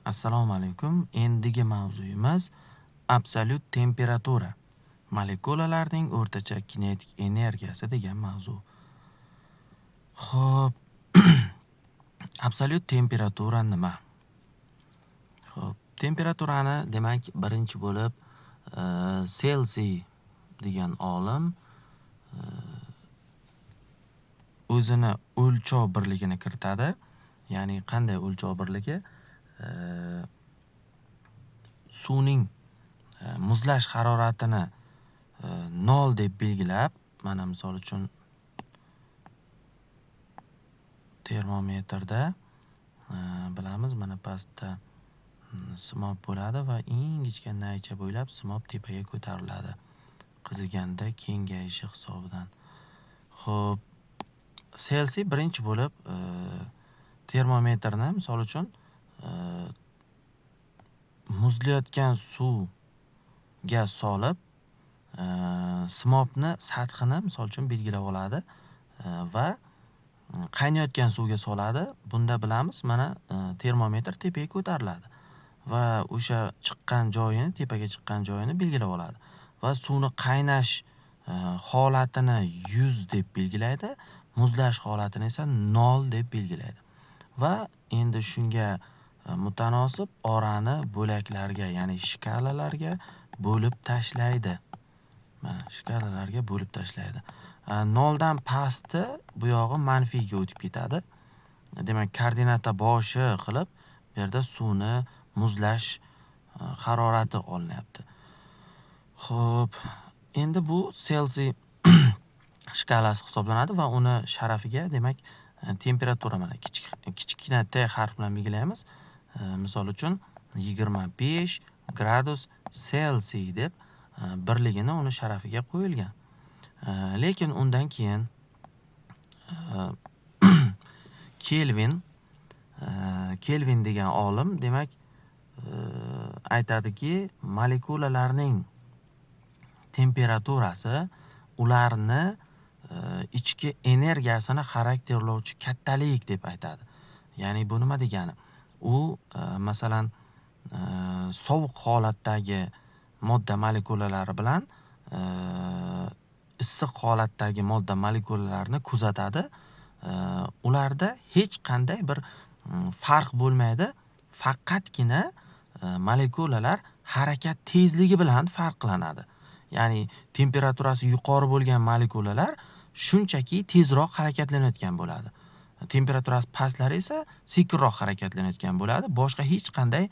Assalomu alaykum. Endigi mavzuyimiz absolyut temperatura. Molekulalarning o'rtacha kinetik energiyasi degan mavzu. Xo'p, absolyut temperatura nima? Xo'p, temperaturani demak birinchi bo'lib Celsiy degan olim o'zini o'lchov birligini kiritadi. Ya'ni qanday o'lchov birligi? Suvning muzlash haroratini 0 deb belgilab, mana misol uchun termometrda bilamiz, mana pastda simob bo'ladi va ingichka naycha bo'ylab simob tepaga ko'tariladi. Qiziganda kengayishi hisobidan. Xo'p, Celsiy birinchi bo'lib termometrni misol uchun muzlayotgan suvga solib simobni sathini misol uchun belgilab oladi va qaynayotgan suvga soladi. Bunda bilamiz, mana termometr tepaga ko'tariladi va o'sha chiqqan joyini, tepaga chiqqan joyini belgilab oladi va suvni qaynash holatini 100 deb belgilaydi, muzlash holatini esa 0 deb belgilaydi. Va endi shunga mutanosib orani bo'laklarga, ya'ni shkalalarga bo'lib tashlaydi. Mana shkalalarga bo'lib tashlaydi. 0 dan pasti bu yog'i manfiyga o'tib ketadi. Demak, koordinata boshi qilib bu yerda suvni muzlash harorati olinyapti. Xo'p, endi bu Celsiy shkalasi hisoblanadi va uni sharafiga demak temperatura mana kichkina t harf bilan belgilaymiz. Misol uchun 25 gradus Celsiy deb birligini uni sharafiga qo'yilgan. Lekin undan keyin Kelvin degan olim demak aytadiki, molekulalarning temperaturasi ularni ichki energiyasini xarakterlovchi kattalik deb aytadi. Ya'ni bu nima degani? U masalan sovuq holatdagi modda molekulalari bilan issiq holatdagi modda molekulalarini kuzatadi. Ularda hech qanday bir farq bo'lmaydi. Faqatgina molekulalar harakat tezligi bilan farqlanadi. Ya'ni temperaturasi yuqori bo'lgan molekulalar shunchaki tezroq harakatlanayotgan bo'ladi. Temperaturasi pastlari esa sekinroq harakatlanayotgan bo'ladi. Boshqa hech qanday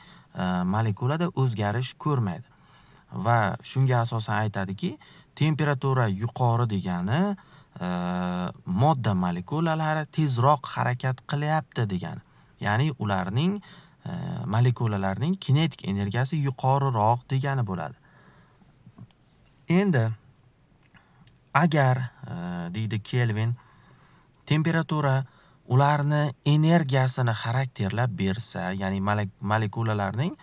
molekulada o'zgarish ko'rmaydi. Va shunga asosan aytadiki, temperatura yuqori degani modda molekulalari tezroq harakat qilyapti degani. Ya'ni ularning molekulalarning kinetik energiyasi yuqoriroq degani bo'ladi. Endi agar deydi Kelvin, temperatura ularni energiyasini xarakterlab bersa, ya'ni molekulalarning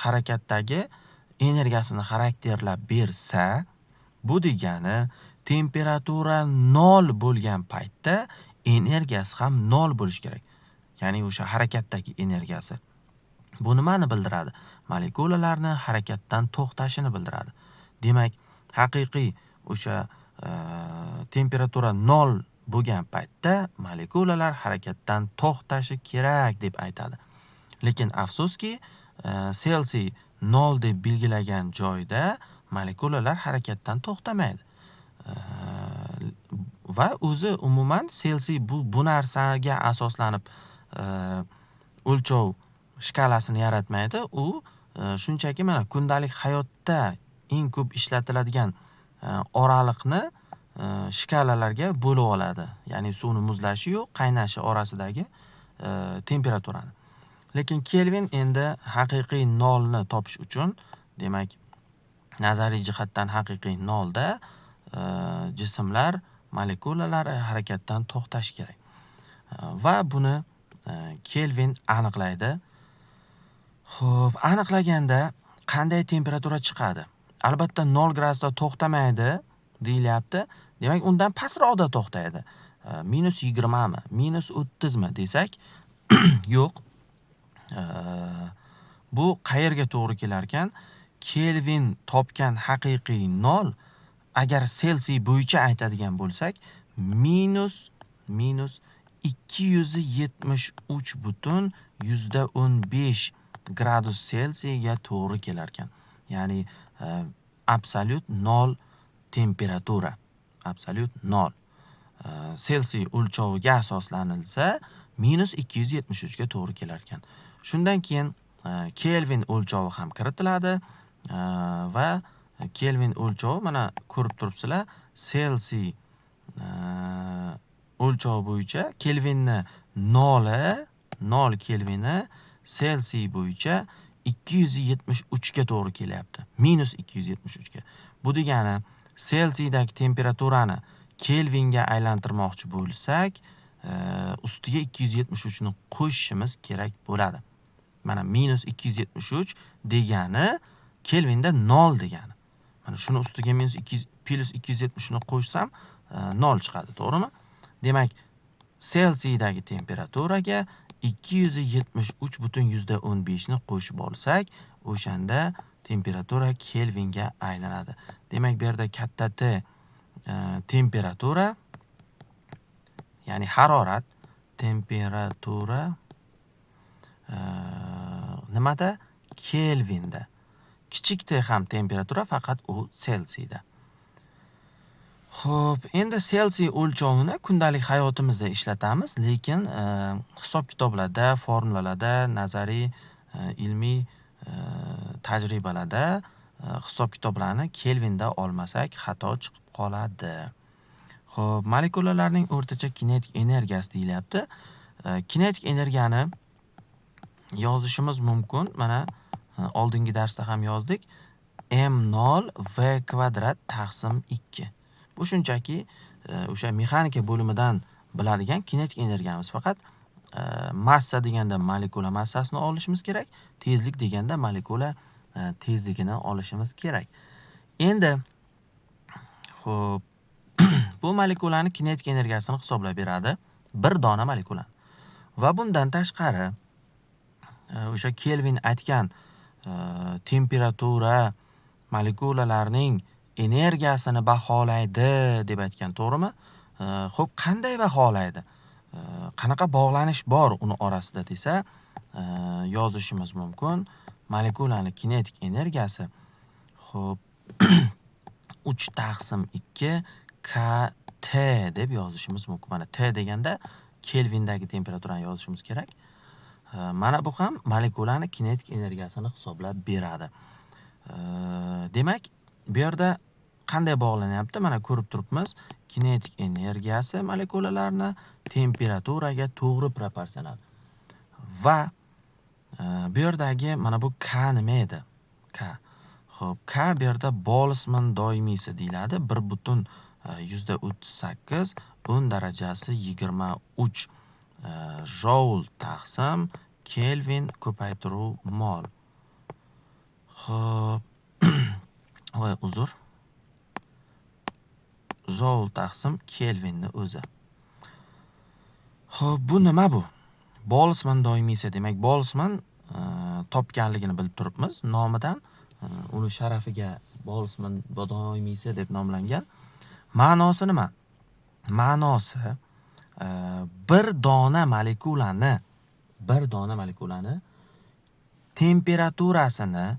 harakatdagi energiyasini xarakterlab bersa, bu degani temperatura 0 bo'lgan paytda energiyasi ham 0 bo'lishi kerak. Ya'ni o'sha harakatdagi energiyasi. Bu nimani bildiradi? Molekulalarni harakatdan to'xtashini bildiradi. Demak, haqiqiy o'sha temperatura 0 bo'lgan paytda molekulalar harakatdan to'xtashi kerak deb aytadi. Lekin afsuski, Celsiy 0 deb belgilagan joyda molekulalar harakatdan to'xtamaydi. Va o'zi umuman Celsiy bu narsaga asoslanib o'lchov shkalasini yaratmaydi. U shunchaki mana kundalik hayotda eng ko'p ishlatiladigan oraliqni shkalalarga bo'lib oladi. Ya'ni suvni muzlashi yo'q, qaynashi orasidagi temperaturani. Lekin Kelvin endi haqiqiy 0 ni topish uchun, demak, nazariy jihatdan haqiqiy 0 da jismlar, molekulalar harakatdan to'xtashi kerak. Va buni Kelvin aniqlaydi. Xo'p, aniqlaganda qanday temperatura chiqadi? Albatta 0 gradusda to'xtamaydi deyilyapti. Demak, undan pastroqda to'xtaydi. -20 mi, -30 mi desak, yo'q. Bu qayerga to'g'ri kelar ekan? Kelvin topgan haqiqiy nol agar Selsiy bo'yicha aytadigan bo'lsak, minus 273,15 gradus Selsiyga to'g'ri kelar ekan. Ya'ni absolyut nol temperatura. Absolyut nol. Selsiy o'lchoviga asoslanilsa, minus 273 ga to'g'ri kelar ekan. Shundan keyin Kelvin o'lchovi ham kiritiladi va Kelvin o'lchovi mana ko'rib turibsizlar, Selsiy o'lchovi bo'yicha Kelvinni 0 Kelvini Selsiy bo'yicha 273 ga to'g'ri kelyapti. Minus 273 ga. Bu degani Selsiydagi temperaturani Kelvinga aylantirmoqchi bo'lsak, ustiga 273 ni qo'shishimiz kerak bo'ladi. Mana minus 273 degani Kelvinda 0 degani. Mana shuni ustiga plus 270 ni qo'shsam 0 chiqadi, to'g'rimi? Demak, Selsiydagi temperaturaga 273,15 ni qo'shib olsak, o'shanda temperatura Kelvinga aylanadi. Demak, bu yerda katta T temperatura, ya'ni harorat, temperatura nimada? Kelvinda. Kichik T ham temperatura, faqat u Selsiyda. Xo'p, endi Selsiy o'lchovini kundalik hayotimizda ishlatamiz, lekin hisob-kitoblarda, formulalarda, nazariy, ilmiy tajribalarda hisob-kitoblarni Kelvinda olmasak xato chiqib qoladi. Xo'p, molekulalarning o'rtacha kinetik energiyasi deyilyapti. Kinetik energiyani yozishimiz mumkin. Mana oldingi darsda ham yozdik. M0 V kvadrat taqsim 2. Bu shunchaki o'sha mexanika bo'limidan biladigan kinetik energiyamiz. Faqat massa deganda molekula massasini olishimiz kerak, tezlik deganda molekula tezligini olishimiz kerak. Endi xo'p, bu molekulaning kinetik energiyasini hisoblab beradi bir dona molekula. Va bundan tashqari o'sha Kelvin aytgan temperatura molekulalarning energiyasini baholaydi deb aytgan, to'g'rimi? Xo'p, qanday baholaydi? Qanaqa bog'lanish bor uni orasida desa, yozishimiz mumkin. Molekulaning kinetik energiyasi xo'p 3 taqsim 2 KT deb yozishimiz mumkin. Mana T deganda Kelvindagi temperaturani yozishimiz kerak. Mana bu ham molekulaning kinetik energiyasini hisoblab beradi. Demak, bu yerda qanday bog'lanyapti? Mana ko'rib turibmiz. Kinetik energiyasi molekulalarni temperaturaga to'g'ri proporsional. Va bu yerdagi mana bu K nima edi? K. Xo'p, K bu yerda Boltzmann doimiysi deyiladi. 1,38 10 darajasi 23 joule taqsim Kelvin ko'paytiruv mol. Xo'p. Voy, uzr. Joule taqsim Kelvinni o'zi. Xo'p, bu nima bu? Boltzmann doimiysi. Demak, Boltzmann topganligini bilib turibmiz. Nomidan uni sharafiga Boltzmann doimiysi deb nomlangan. Ma'nosi nima? Ma'nosi bir dona molekulani temperaturasini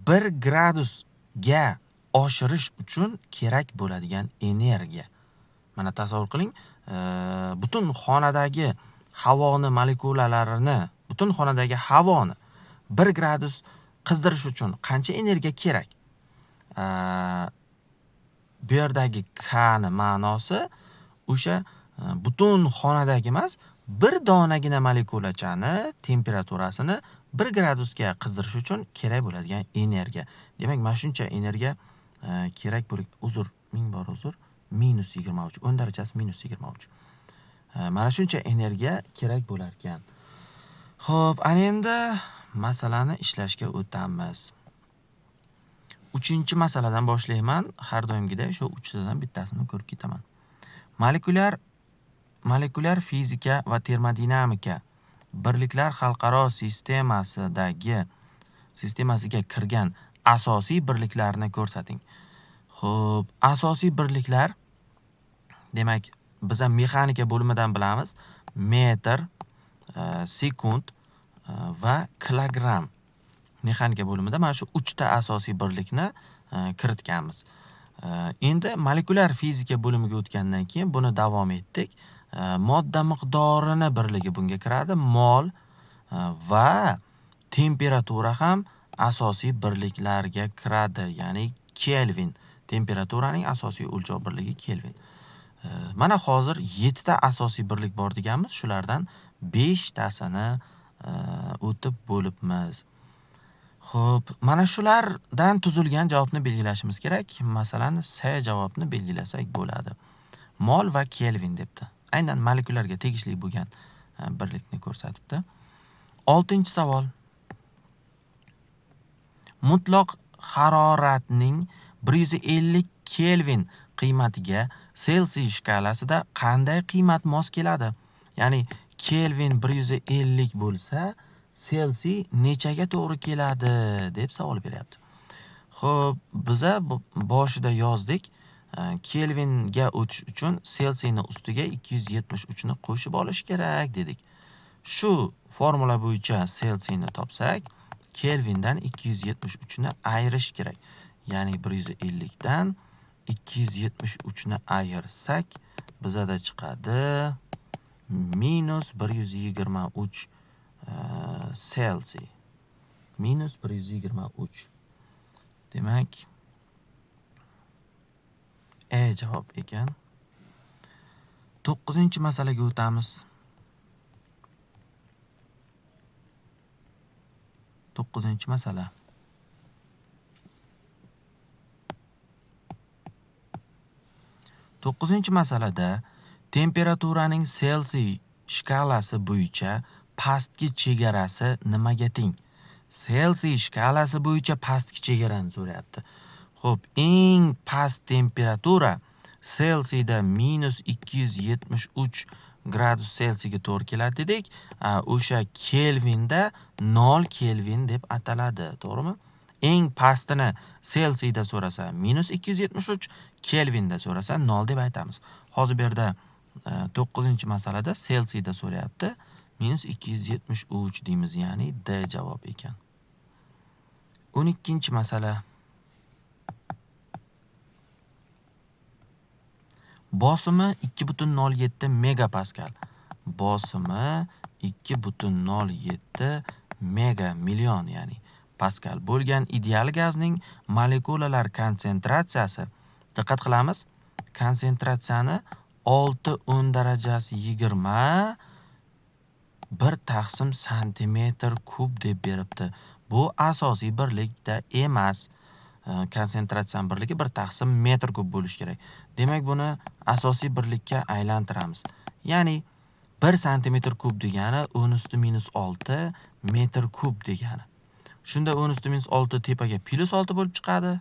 1 gradusga oshirish uchun kerak bo'ladigan energiya. Mana tasavvur qiling, butun xonadagi havoni molekulalarini, butun xonadagi havoni 1 gradus qizdirish uchun qancha energiya kerak? Bu yerdagi K ni ma'nosi o'sha butun xonadagi emas, bir donagina molekulachani temperaturasini 1 gradusga qizdirish uchun kerak bo'ladigan energiya. Demak, mana shuncha energiya kerak bo'lib, ming bor uzr, minus 23, 10 darajasi minus 23. Mana shuncha energiya kerak bo'lar ekan. Xo'p, ana endi masalani ishlashga o'tamiz. 3-chi masaladan boshlayman. Har doimgidek shu 3 tadan bittasini ko'rib ketaman. Molekulyar fizika va termodinamika birliklar xalqaro sistemasidagi sistemasiga kirgan asosiy birliklarni ko'rsating. Xo'p, asosiy birliklar demak, biz ham mexanika bo'limidan bilamiz. Metr, sekund va kilogramm. Mexanika bo'limida mana shu 3 ta asosiy birlikni kiritganmiz. Endi molekulyar fizika bo'limiga o'tgandan keyin buni davom etdik. Modda miqdorini birligi bunga kiradi. Mol va temperatura ham asosiy birliklarga kiradi, ya'ni Kelvin. Temperaturaning asosiy o'lchov birligi Kelvin. Mana hozir 7 ta asosiy birlik bor deganmiz. Shulardan 5 tasini o'tib bo'libmiz. Xo'p, mana shulardan tuzilgan javobni belgilashimiz kerak. Masalan, C javobni belgilasak bo'ladi. Mol va Kelvin debdi. Aynan molekularga tegishli bo'lgan birlikni ko'rsatibdi. 6-savol. Mutlaq haroratning 150 Kelvin qiymatiga Celsiy shkalasida qanday qiymat mos keladi? Ya'ni Kelvin 150 bo'lsa, Celsiy nechaga to'g'ri keladi deb savol beryapti. Xo'p, biza boshida yozdik. Kelvinga o'tish uchun Celsiyni ustiga 273 ni qo'shib olish kerak dedik. Shu formula bo'yicha Celsiyni topsak, Kelvindan 273 ni ayirish kerak. Ya'ni 150 dan 273 ni ayirsak, bizada chiqadi -123 Celsiy. -123. Demak, javob ekan. 9-masalaga o'tamiz. 9-masala. Masalada temperaturaning Celsiy shkalasi bo'yicha pastki chegarasi nimaga teng? Celsiy shkalasi bo'yicha pastki chegarani so'rayapti. Xo'p, eng past temperatura Celsiyda -273 gradus Celsiyga to'g'ri keladi dedik. O'sha Kelvinda 0 Kelvin deb ataladi, to'g'rimi? Eng pastini Celsiyda so'rasa -273, Kelvinda so'rasa 0 deb aytamiz. Hozir bu yerda 9-masalada Celsiyda so'rayapti. -273 deymiz, ya'ni D javob ekan. 12-masala. Bosimi 2,07 megapaskal. Bosimi 2,07 mega million, ya'ni paskal bo'lgan ideal gazning molekulalar konsentratsiyasi, diqqat qilamiz, konsentratsiyani 6 darajasi 20 1 taqsim santimetr kub deb beribdi. Bu asosiy birlikda emas. Konsentratsiya birligi 1 taqsim metr kub bo'lishi kerak. Demak, buni asosiy birlikka aylantiramiz. Ya'ni 1 santimetr kub degani 10⁻⁶ metr kub degani. Shunda 10⁻⁶ tepaga +6 bo'lib chiqadi.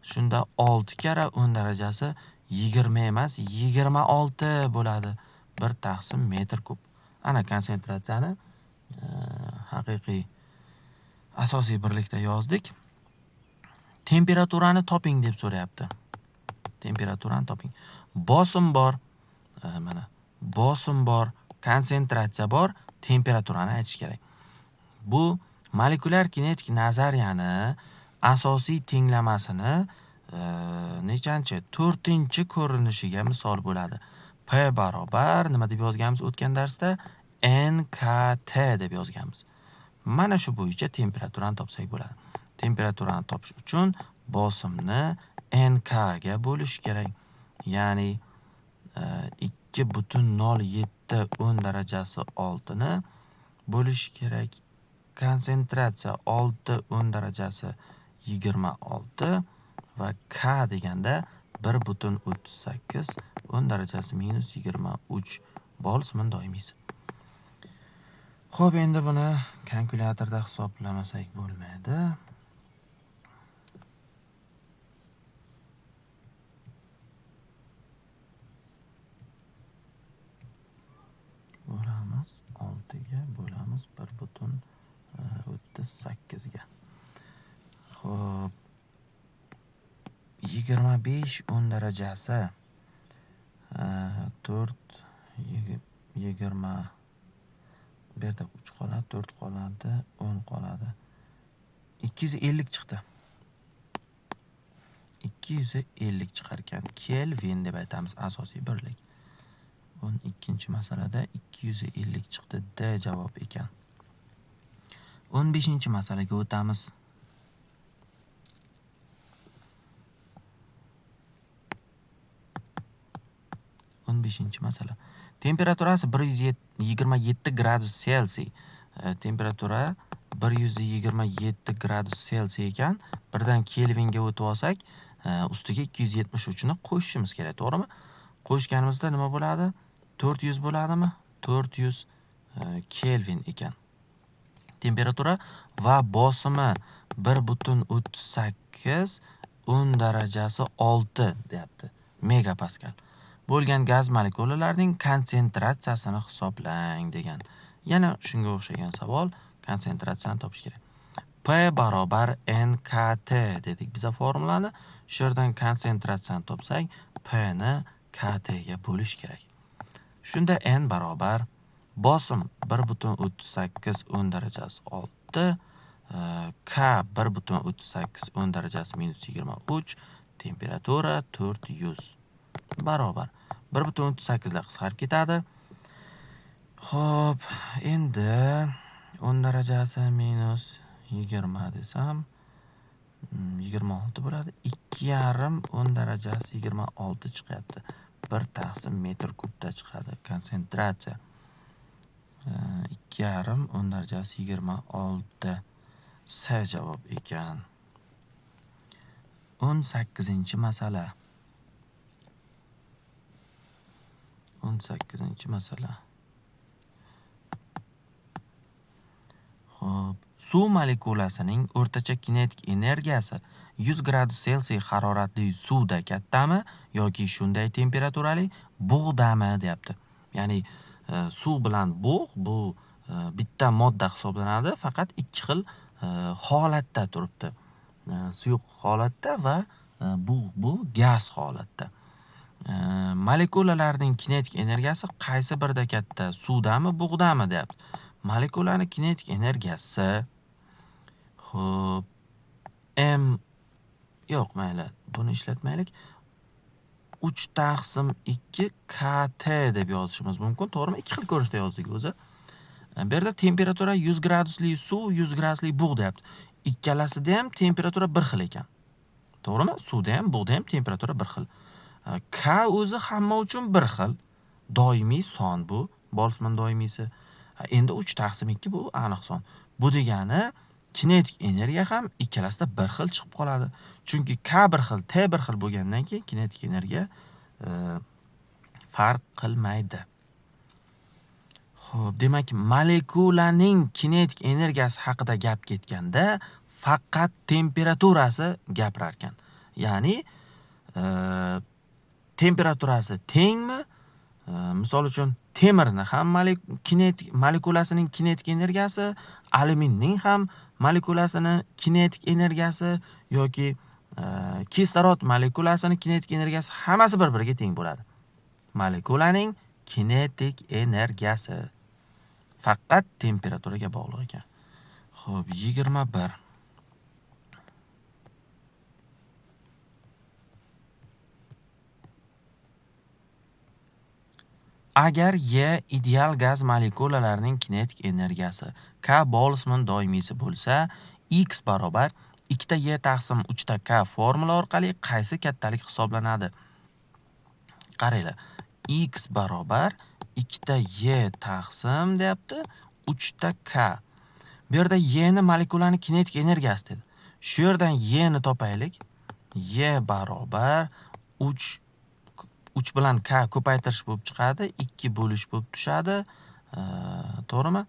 Shunda 6 kara 10 darajasi 20 emas, 26 bo'ladi. 1 taqsim metr kub. Ana konsentratsiyani haqiqiy asosiy birlikda yozdik. Temperaturani toping deb so'rayapti. Temperaturani toping. Bosim bor. Mana bosim bor, konsentratsiya bor, temperaturani aytish kerak. Bu molekulyar kinetik nazariyani asosiy tenglamasini nechanchi? 4-ko'rinishiga misol bo'ladi. P barobar nima deb yozganmiz o'tgan darsda? NKT deb yozganmiz. Mana shu bo'yicha temperaturani topsak bo'ladi. Temperaturani topish uchun bosimni NK ga bo'lish kerak. Ya'ni 2,07 darajasi 6 ni bo'lish kerak. Konsentratsiya 6 darajasi 26 va K deganda 1,38 darajasi -23 Boltzmann doimiysi. Xo'p, endi buni kalkulyatorda hisoblamasak bo'lmaydi. Bo'lamiz 6 ga, bo'lamiz 1,38 ga. Xo'p, 25 10 darajasi 4 20 bu yerda 3 qoladi, 4 qoladi, 10 qoladi. 250 chiqdi. 250 chiqar ekan. Kelvin deb aytamiz, asosiy birlik. 12-masalada 250 chiqdi. D javob ekan. 15-masalaga o'tamiz. Masala. Temperaturasi 127 gradus Selsiy. Temperatura 127 gradus Selsiy ekan. Birdan Kelvinga o'tib olsak, ustiga 273 ni qo'shishimiz kerak, to'g'rimi? Qo'shganimizda nima bo'ladi? 400 bo'ladimi? 400 Kelvin ekan. Temperatura va bosimi 1.38 10 darajasi 6 deyapti. Megapaskal. Bo'lgan gaz molekulalarining konsentratsiyasini hisoblang degan. Yana shunga o'xshagan savol, konsentratsiyani topish kerak. P barobar NKT dedik biza formulani. Shu yerdan konsentratsiyani topsak, P ni KT ga bo'lish kerak. Shunda N barobar bosim 1.38 10 darajasi 6, K 1.38 10 darajasi -23, temperatura 400 barobar 1.38 lar qisqarib ketadi. Xo'p, endi 10 darajasi -20 desam 26 bo'ladi. 2,5 10 darajasi 26 chiqyapti. 1 taqsim metr kubda chiqadi konsentratsiya. 2,5 10 darajasi 26 S javob ekan. 18-masala. 18-masala. Xo'p, suv molekulasining o'rtacha kinetik energiyasi 100 gradus Selsiy haroratli suvda kattami yoki shunday temperaturali bug'dami deyapti. Ya'ni suv bilan bug' bu bitta modda hisoblanadi, faqat ikki xil holatda turibdi. Suyuq holatda va bug' bu gaz holatda. Molekulalarning kinetik energiyasi qaysi birida katta? Suvdami, bug'dami deyapti. Molekulaning kinetik energiyasi xo'p m yo'q, mayli, buni ishlatmaylik. 3 taqsim 2 KT deb yozishimiz mumkin, to'g'rimi? Ikki xil ko'rinishda yozdik o'zi. Bu yerda temperatura 100 gradusli suv, 100 gradusli bug' deyapti. Ikkalasida ham temperatura bir xil ekan. To'g'rimi? Suvda ham, bug'da ham temperatura bir xil. K o'zi hamma uchun bir xil. Doimiy son bu, Boltzmann doimiysi. Endi 3 taqsim 2 bu aniq son. Bu degani kinetik energiya ham ikkalasida bir xil chiqib qoladi. Chunki K bir xil, T bir xil bo'lgandan keyin kinetik energiya farq qilmaydi. Xo'p, demak, molekulaning kinetik energiyasi haqida gap ketganda faqat temperaturasi gapirar ekan. Ya'ni temperaturasi tengmi? Misol uchun temirni ham molekulasining kinetik energiyasi, alyuminning ham molekulasining kinetik energiyasi yoki kislorod molekulasining kinetik energiyasi hammasi bir-biriga teng bo'ladi. Molekulaning kinetik energiyasi faqat temperaturaga bog'liq ekan. Xo'p, 21. Agar Y ideal gaz molekulalarining kinetik energiyasi K Boltzmann doimiysi bo'lsa, X barobar 2Y taqsim 3K formula orqali qaysi kattalik hisoblanadi? Qaranglar. X barobar 2Y taqsim deyapti 3K. Bu yerda Y ni molekulaning kinetik energiyasi dedi. Shu yerdan Y ni topaylik. Y barobar 3 bilan K ko'paytirish bo'lib chiqadi, 2 bo'lish bo'lib tushadi. To'g'rimi?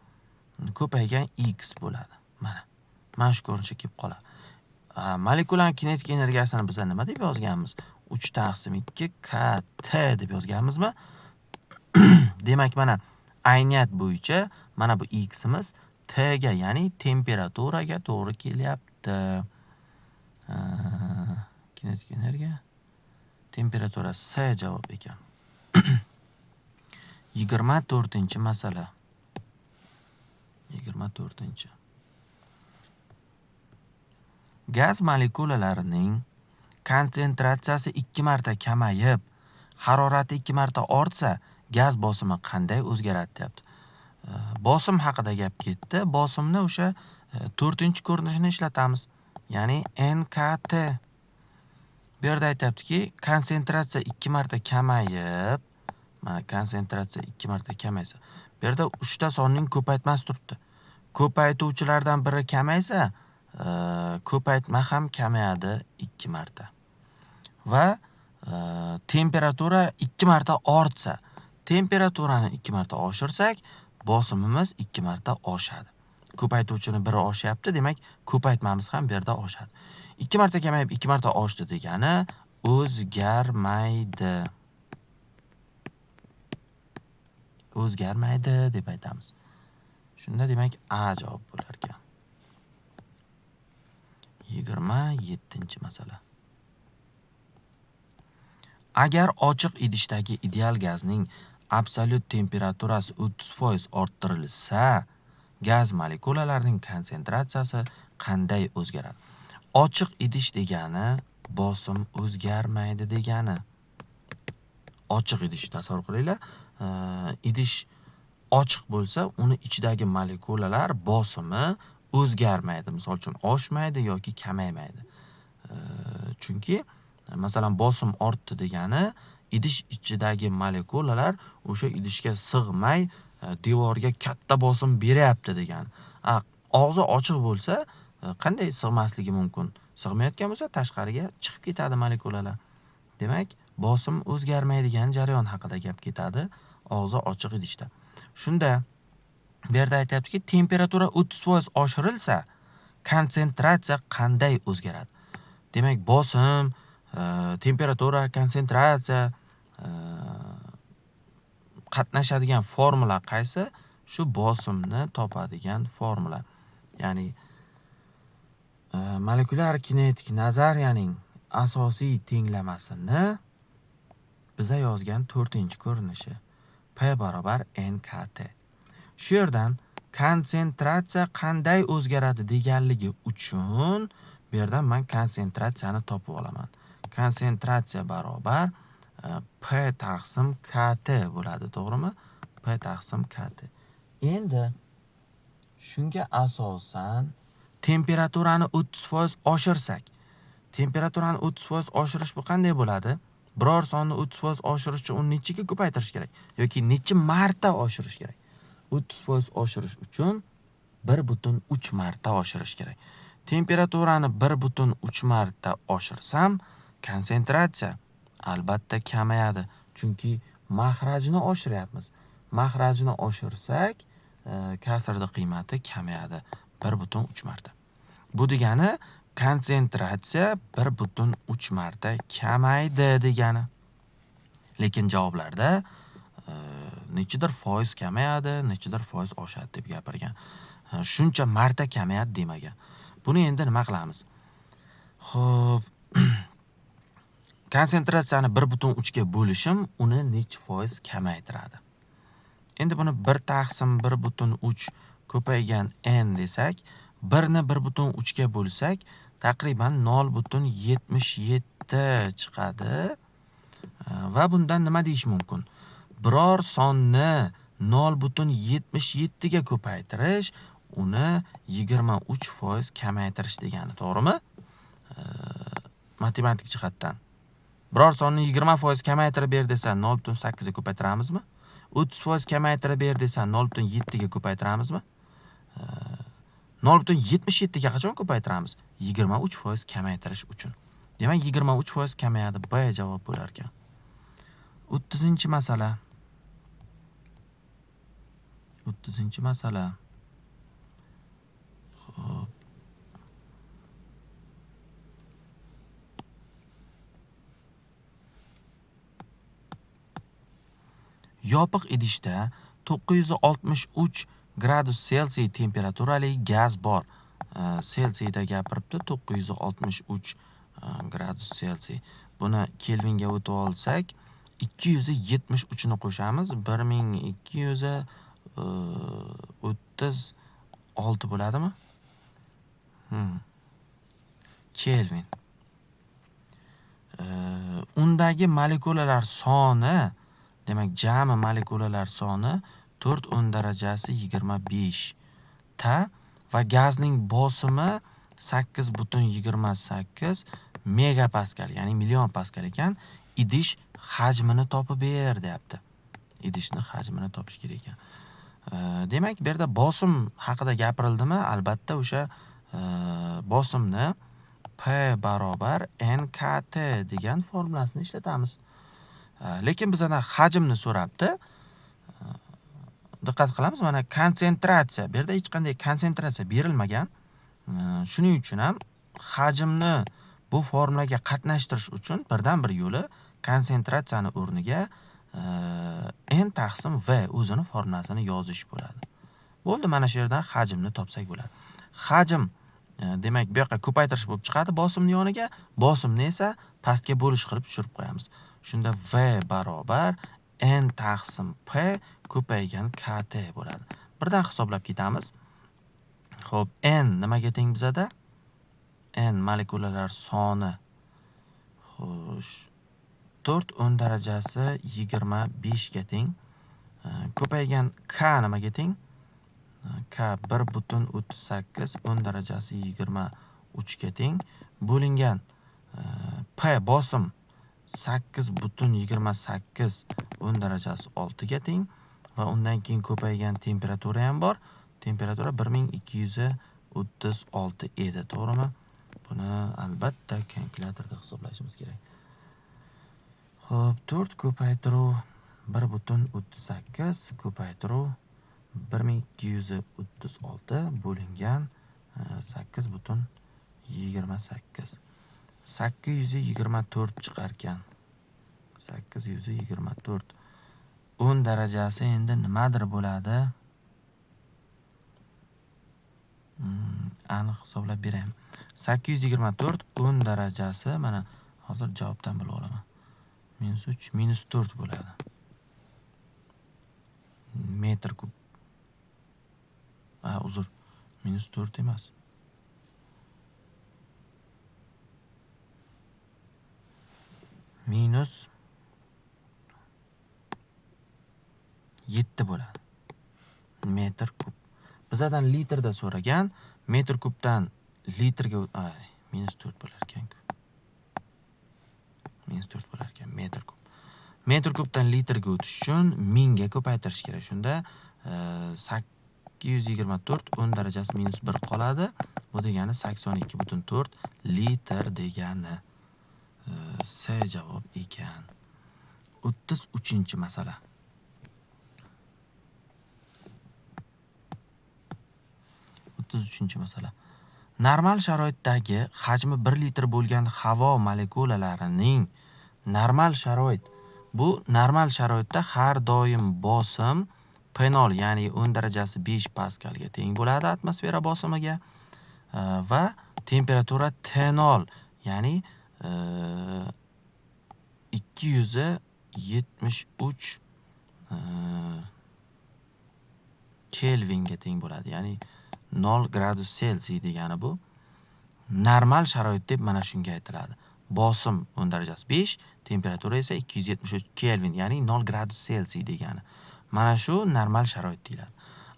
Ko'paygan X bo'ladi. Mana shu ko'rinishga kelib qoladi. Molekulaning kinetik energiyasini biz nima deb yozganmiz? 3 taqsim 2 KT deb yozganmizmi? Demak, mana ayniyat bo'yicha mana bu X'imiz T ga, ya'ni temperaturaga to'g'ri kelyapti. Kinetik energiya. Temperatura S javob ekan. 24-masala. 24. Gaz molekulalarining konsentratsiyasi 2 marta kamayib, harorati 2 marta ortsa, gaz bosimi qanday o'zgaradi deyapti. Bosim haqida gap ketdi. Bosimni o'sha 4-ko'rinishini ishlatamiz. Ya'ni NKT. Bu yerda aytayaptiki, konsentratsiya 2 marta kamayib, mana konsentratsiya 2 marta kamaysa, bu yerda 3 ta sonning ko'paytmasi turibdi. Ko'paytuvchilardan biri kamaysa, ko'paytma ham kamayadi 2 marta. Va temperatura 2 marta ortsa, temperaturani 2 marta oshirsak, bosimimiz 2 marta oshadi. Ko'paytuvchini biri oshyapti, demak, ko'paytmamiz ham bu yerda oshadi. 2 marta kamayib, 2 marta oshdi degani o'zgarmaydi. O'zgarmaydi deb aytamiz. Shunda demak A javob bo'lar ekan. 27-masala. Agar ochiq idishdagi ideal gazning absolyut temperaturasi 30% orttirilsa, gaz molekulalarining konsentratsiyasi qanday o'zgaradi? Ochiq idish degani bosim o'zgarmaydi degani. Ochiq idish tasavvur qilinglar. Idish ochiq bo'lsa, uni ichidagi molekulalar bosimi o'zgarmaydi. Misol uchun oshmaydi yoki kamaymaydi. Chunki masalan bosim ortdi degani idish ichidagi molekulalar o'sha idishga sig'may devorga katta bosim beryapti degani. Og'zi ochiq bo'lsa, qanday sig'masligi mumkin? Sig'mayotgan bo'lsa, tashqariga chiqib ketadi molekulalar. Demak, bosim o'zgarmaydigan jarayon haqida gap ketadi og'zi ochiq idishda. Shunda bu yerda aytayaptiki, temperatura 30% oshirilsa, konsentratsiya qanday o'zgaradi? Demak, bosim, temperatura, konsentratsiya qatnashadigan formula qaysi? Shu bosimni topadigan formula. Ya'ni molekulyar kinetik nazariyaning asosiy tenglamasini biza yozgan 4-ko'rinishi P barobar NKT. Shu yerdan konsentratsiya qanday o'zgaradi deganligi uchun bu yerdan men konsentratsiyani topib olaman. Konsentratsiya barobar P taqsim KT bo'ladi, to'g'rimi? P taqsim KT. Endi shunga asosan temperaturani 30% oshirsak, temperaturani 30% oshirish bu qanday bo'ladi? Biror sonni 30% oshirish uchun uni nechiga ko'paytirish kerak yoki necha marta oshirish kerak? 30% oshirish uchun 1.3 marta oshirish kerak. Temperaturani 1.3 marta oshirsam, konsentratsiya albatta kamayadi. Chunki mahrajni oshiryapmiz. Mahrajni oshirsak, kasrda qiymati kamayadi 1.3 marta. Bu degani konsentratsiya 1.3 marta kamaydi degani. Lekin javoblarda nechidir foiz kamayadi, nechidir foiz oshadi deb gapirgan. Shuncha marta kamayadi demagan. Buni endi nima qilamiz? Xo'p, konsentratsiyani 1.3 ga bo'lishim uni necha foiz kamaytiradi? Endi buni 1 taqsim 1.3 ko'paygan n desak, 1 ni 1.3 ga bo'lsak, taqriban 0.77 chiqadi. Va bundan nima deyish mumkin? Biror sonni 0.77 ga ko'paytirish uni 23% kamaytirish degani, to'g'rimi? Matematik jihatdan. Biror sonni 20% kamaytirib ber desa 0.8 ga ko'paytiramizmi? 30% kamaytirib ber desa 0.7 ga ko'paytiramizmi? 0.77 ga qachon ko'paytiramiz? 23% kamaytirish uchun. Demak, 23% kamayadi. B javob bo'lar ekan. 30-masala. 30-masala. Xo'p. Yopiq idishda 963 gradus Selsiy temperaturali gaz bor. Selsiyda gapiribdi, 963 gradus Selsiy. Buni Kelvinga o'tib olsak, 273 ni qo'shamiz, 1236 bo'ladimi? Kelvin. Undagi molekulalar soni, demak, jami molekulalar soni 4 darajasi 25 ta va gazning bosimi 8,28 megapaskal, ya'ni million paskal ekan. Idish hajmini topib ber, deyapti. Idishni hajmini topish kerak ekan. Demak, bu yerda bosim haqida gapirildimi? Albatta, o'sha bosimni P barobar NKT degan formulasini ishlatamiz. Lekin bizdan hajmni so'rabdi. Diqqat qilamiz, mana konsentratsiya. Bu yerda hech qanday konsentratsiya berilmagan. Shuning uchun ham hajmni bu formulaga qatnashtirish uchun birdan bir yo'li konsentratsiyani o'rniga n taqsim v o'zini formulasini yozish bo'ladi. Bo'ldi, mana shu yerdan hajmni topsak bo'ladi. Hajm demak, bu yoqqa ko'paytirish bo'lib chiqadi bosimni yoniga, bosimni esa pastga bo'lish qilib tushirib qo'yamiz. Shunda v barobar n taqsim p ko'paygan kt bo'ladi. Birdan hisoblab ketamiz. Xo'p, n nimaga teng bizada? N molekulalar soni. Xo'sh, 4 darajasi 25 ga teng. Ko'paygan k nimaga teng? K 1,38 darajasi 23 ga teng. Bo'lingan P bosim 8,28 darajasi 6 ga teng va undan keyin ko'paygan temperatura ham bor. Temperatura 1236 edi, to'g'rimi? Buni albatta kalkulyatorda hisoblashimiz kerak. Xo'p, 4 ko'paytiruv 1,38 ko'paytiruv 1236 bo'lingan 8,28. 824 chiqar ekan. 824. 10 darajasi endi nimadir bo'ladi? Aniq hisoblab berayim. 824 10 darajasi, mana hozir javobdan bilib olaman. -3 -4 bo'ladi. Metr kub. Uzr. -4 emas. -7 bo'ladi. Metr kub. Bizdan litrda so'ragan, metr kubdan litrga -4 bo'lar ekan-ku. -4 bo'lar ekan metr kub. Metr kubdan litrga o'tish uchun 1000 ga ko'paytirish kerak. Shunda 824 10 darajasi -1 qoladi. Bu degani 82,4 litr degani. S javob ekan. 33-masala. Masala. Normal sharoitdagi hajmi 1 litr bo'lgan havo molekulalarining normal sharoit. Bu normal sharoitda har doim bosim P0, ya'ni 10 darajasi 5 paskalga teng bo'ladi atmosfera bosimiga va temperatura T0, ya'ni 273 Kelvinga teng bo'ladi. Ya'ni 0 gradus Selsiy degani bu. Normal sharoit deb mana shunga aytiladi. Bosim 10 darajasi 5, temperatura esa 273 Kelvin, ya'ni 0 gradus Selsiy degani. Mana shu normal sharoit deyiladi.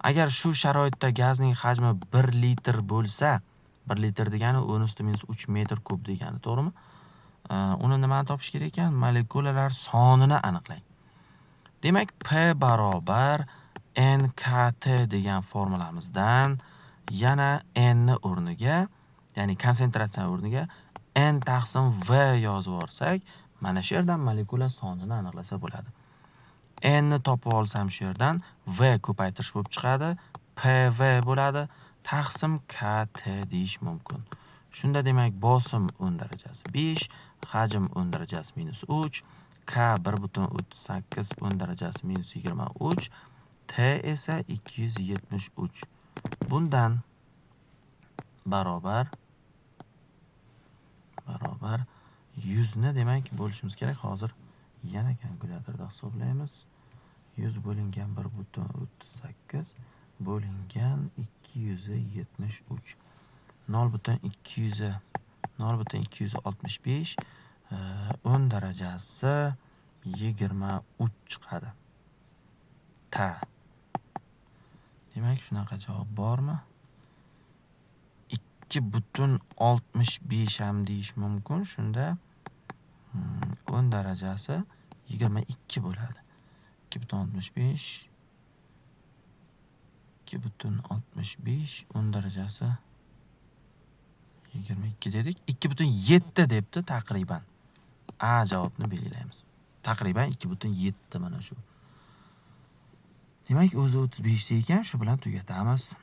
Agar shu sharoitda gazning hajmi 1 litr bo'lsa, 1 litr degani 10⁻³ metr kub degani, to'g'rimi? Uni nimani topish kerak ekan? Molekulalar sonini aniqlang. Demak, P barobar NKT degan formulamizdan yana n ni o'rniga, ya'ni konsentratsiya o'rniga n taqsim v yozib olsak, mana shu yerdan molekula sonini aniqlasa bo'ladi. N ni topib olsam shu yerdan v ko'paytirish bo'lib chiqadi, PV bo'ladi, taqsim KT deyish mumkin. Shunda demak, bosim 10 darajasi 5, hajm 10 darajasi -3, K 1,38 10 darajasi -23, T esa 273. Bundan barobar 100 ni demak bo'lishimiz kerak. Hozir yana kalkulyatorda hisoblaymiz. 100 bo'lingan 1.38 bo'lingan 273. 0.265 10 darajasi 23 chiqadi. Demak, shunaqa javob bormi? 2.65 ham deyish mumkin. Shunda 10 darajasi 22 bo'ladi. 2.65 10 darajasi 22 dedik. 2.7 debdi taqriban. A javobni belgilaymiz. Taqriban 2.7 mana shu. Demak, o'zi 35 ekan, shu bilan tugatamiz.